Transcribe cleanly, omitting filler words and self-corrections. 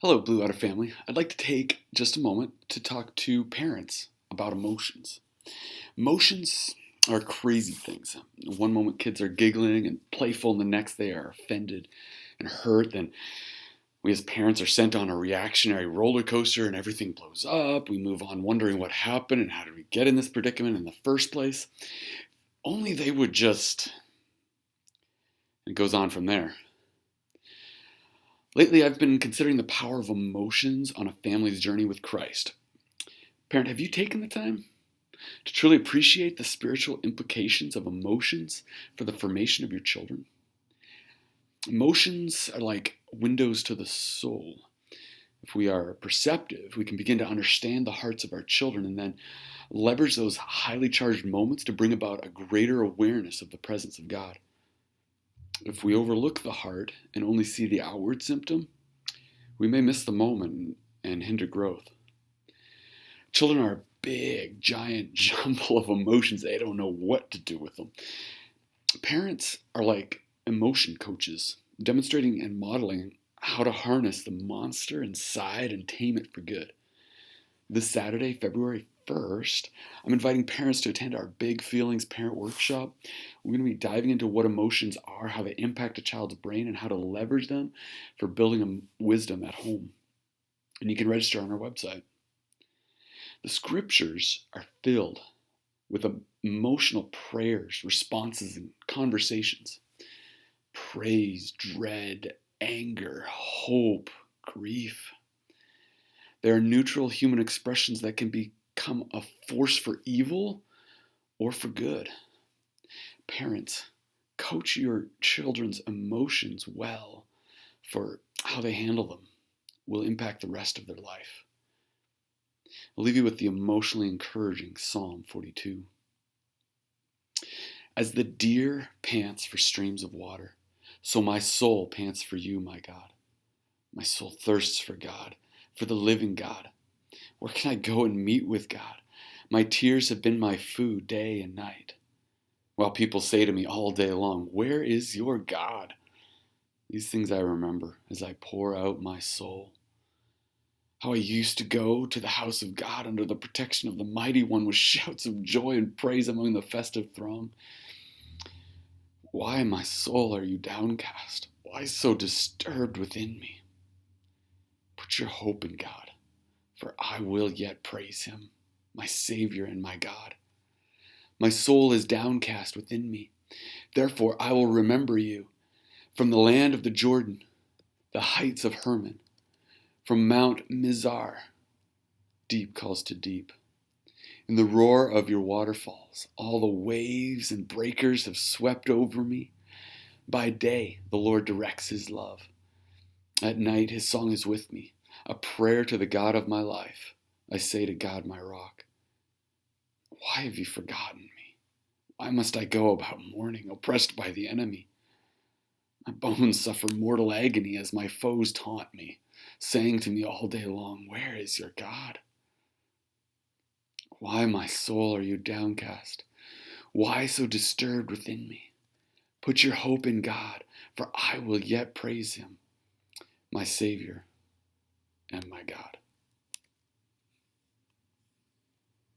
Hello, Blue Otter family. I'd like to take just a moment to talk to parents about emotions. Emotions are crazy things. One moment kids are giggling and playful, and the next they are offended and hurt. Then we as parents are sent on a reactionary roller coaster and everything blows up. We move on wondering what happened and how did we get in this predicament in the first place. Only they would just. It goes on from there. Lately, I've been considering the power of emotions on a family's journey with Christ. Parent, have you taken the time to truly appreciate the spiritual implications of emotions for the formation of your children? Emotions are like windows to the soul. If we are perceptive, we can begin to understand the hearts of our children and then leverage those highly charged moments to bring about a greater awareness of the presence of God. If we overlook the heart and only see the outward symptom, we may miss the moment and hinder growth. Children are a big, giant jumble of emotions. They don't know what to do with them. Parents are like emotion coaches, demonstrating and modeling how to harness the monster inside and tame it for good. This Saturday, February 1st, I'm inviting parents to attend our Big Feelings Parent Workshop. We're going to be diving into what emotions are, how they impact a child's brain, and how to leverage them for building wisdom at home. And you can register on our website. The scriptures are filled with emotional prayers, responses, and conversations. Praise, dread, anger, hope, grief. They are neutral human expressions that can become a force for evil or for good. Parents, coach your children's emotions well, for how they handle them will impact the rest of their life. I'll leave you with the emotionally encouraging Psalm 42. As the deer pants for streams of water, so my soul pants for you, my God. My soul thirsts for God, for the living God. Where can I go and meet with God? My tears have been my food day and night. While people say to me all day long, where is your God? These things I remember as I pour out my soul. How I used to go to the house of God under the protection of the Mighty One with shouts of joy and praise among the festive throng. Why, my soul, are you downcast? Why so disturbed within me? Put your hope in God, for I will yet praise him, my Savior and my God. My soul is downcast within me. Therefore I will remember you from the land of the Jordan, the heights of Hermon, from Mount Mizar. Deep calls to deep. In the roar of your waterfalls, all the waves and breakers have swept over me. By day, the Lord directs his love. At night, his song is with me, a prayer to the God of my life. I say to God, my rock, why have you forgotten me? Why must I go about mourning, oppressed by the enemy? My bones suffer mortal agony as my foes taunt me, saying to me all day long, where is your God? Why, my soul, are you downcast? Why so disturbed within me? Put your hope in God, for I will yet praise him, my Savior and my God.